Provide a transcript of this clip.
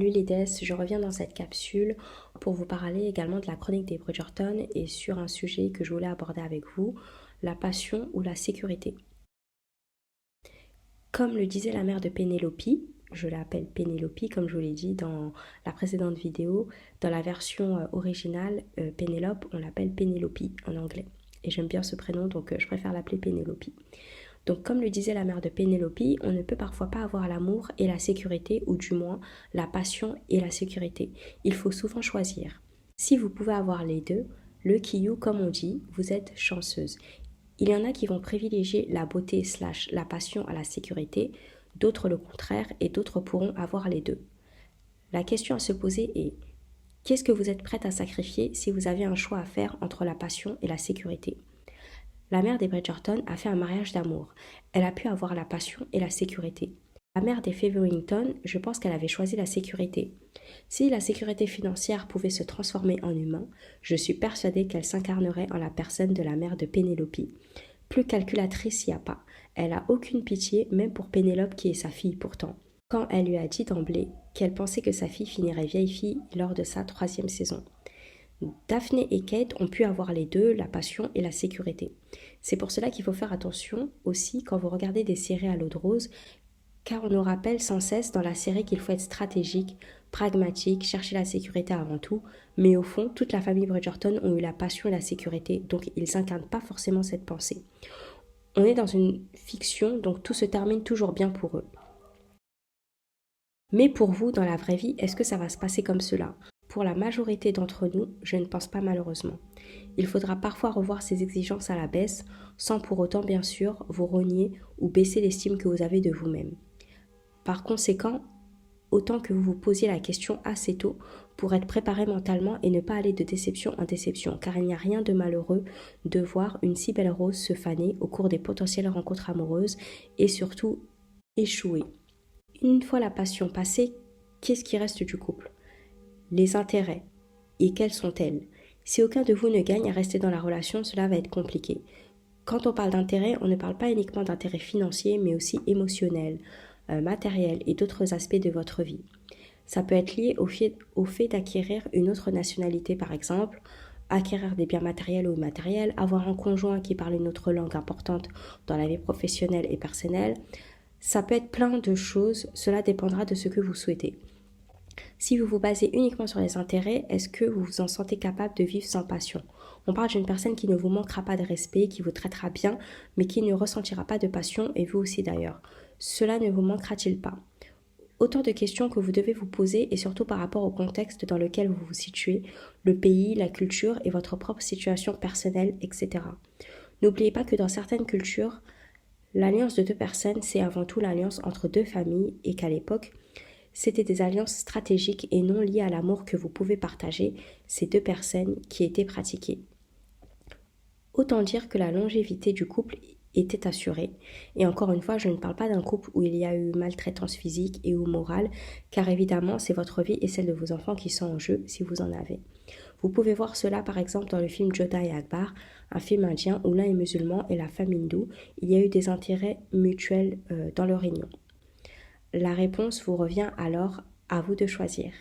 Salut les déesses, je reviens dans cette capsule pour vous parler également de la chronique des Bridgerton et sur un sujet que je voulais aborder avec vous, la passion ou la sécurité. Comme le disait la mère de Pénélope, je l'appelle Pénélope comme je vous l'ai dit dans la précédente vidéo, dans la version originale, Pénélope, on l'appelle Pénélope en anglais. Et j'aime bien ce prénom donc je préfère l'appeler Pénélope. Donc comme le disait la mère de Pénélope, on ne peut parfois pas avoir l'amour et la sécurité, ou du moins la passion et la sécurité. Il faut souvent choisir. Si vous pouvez avoir les deux, le kiyu comme on dit, vous êtes chanceuse. Il y en a qui vont privilégier la beauté / la passion à la sécurité, d'autres le contraire et d'autres pourront avoir les deux. La question à se poser est: qu'est-ce que vous êtes prête à sacrifier si vous avez un choix à faire entre la passion et la sécurité? La mère des Bridgerton a fait un mariage d'amour. Elle a pu avoir la passion et la sécurité. La mère des Featherington, je pense qu'elle avait choisi la sécurité. Si la sécurité financière pouvait se transformer en humain, je suis persuadée qu'elle s'incarnerait en la personne de la mère de Pénélope. Plus calculatrice il n'y a pas. Elle a aucune pitié, même pour Pénélope qui est sa fille pourtant. Quand elle lui a dit d'emblée qu'elle pensait que sa fille finirait vieille fille lors de sa 3e saison. Daphné et Kate ont pu avoir les deux, la passion et la sécurité. C'est pour cela qu'il faut faire attention aussi quand vous regardez des séries à l'eau de rose, car on nous rappelle sans cesse dans la série qu'il faut être stratégique, pragmatique, chercher la sécurité avant tout, mais au fond, toute la famille Bridgerton ont eu la passion et la sécurité, donc ils n'incarnent pas forcément cette pensée. On est dans une fiction, donc tout se termine toujours bien pour eux. Mais pour vous, dans la vraie vie, est-ce que ça va se passer comme cela ? Pour la majorité d'entre nous, je ne pense pas malheureusement. Il faudra parfois revoir ces exigences à la baisse, sans pour autant bien sûr vous renier ou baisser l'estime que vous avez de vous-même. Par conséquent, autant que vous vous posiez la question assez tôt pour être préparé mentalement et ne pas aller de déception en déception, car il n'y a rien de malheureux de voir une si belle rose se faner au cours des potentielles rencontres amoureuses et surtout échouer. Une fois la passion passée, qu'est-ce qui reste du couple ? Les intérêts. Et quels sont-elles? Si aucun de vous ne gagne à rester dans la relation, cela va être compliqué. Quand on parle d'intérêt, on ne parle pas uniquement d'intérêt financier, mais aussi émotionnel, matériel et d'autres aspects de votre vie. Ça peut être lié au fait d'acquérir une autre nationalité par exemple, acquérir des biens matériels ou immatériels, avoir un conjoint qui parle une autre langue importante dans la vie professionnelle et personnelle. Ça peut être plein de choses, cela dépendra de ce que vous souhaitez. Si vous vous basez uniquement sur les intérêts, est-ce que vous vous en sentez capable de vivre sans passion? On parle d'une personne qui ne vous manquera pas de respect, qui vous traitera bien, mais qui ne ressentira pas de passion, et vous aussi d'ailleurs. Cela ne vous manquera-t-il pas? Autant de questions que vous devez vous poser, et surtout par rapport au contexte dans lequel vous vous situez, le pays, la culture et votre propre situation personnelle, etc. N'oubliez pas que dans certaines cultures, l'alliance de deux personnes, c'est avant tout l'alliance entre deux familles, et qu'à l'époque, c'était des alliances stratégiques et non liées à l'amour que vous pouvez partager, ces deux personnes qui étaient pratiquées. Autant dire que la longévité du couple était assurée. Et encore une fois, je ne parle pas d'un couple où il y a eu maltraitance physique et ou morale, car évidemment, c'est votre vie et celle de vos enfants qui sont en jeu si vous en avez. Vous pouvez voir cela par exemple dans le film Jodha et Akbar, un film indien où l'un est musulman et la femme hindoue. Il y a eu des intérêts mutuels dans leur union. La réponse vous revient alors à vous de choisir.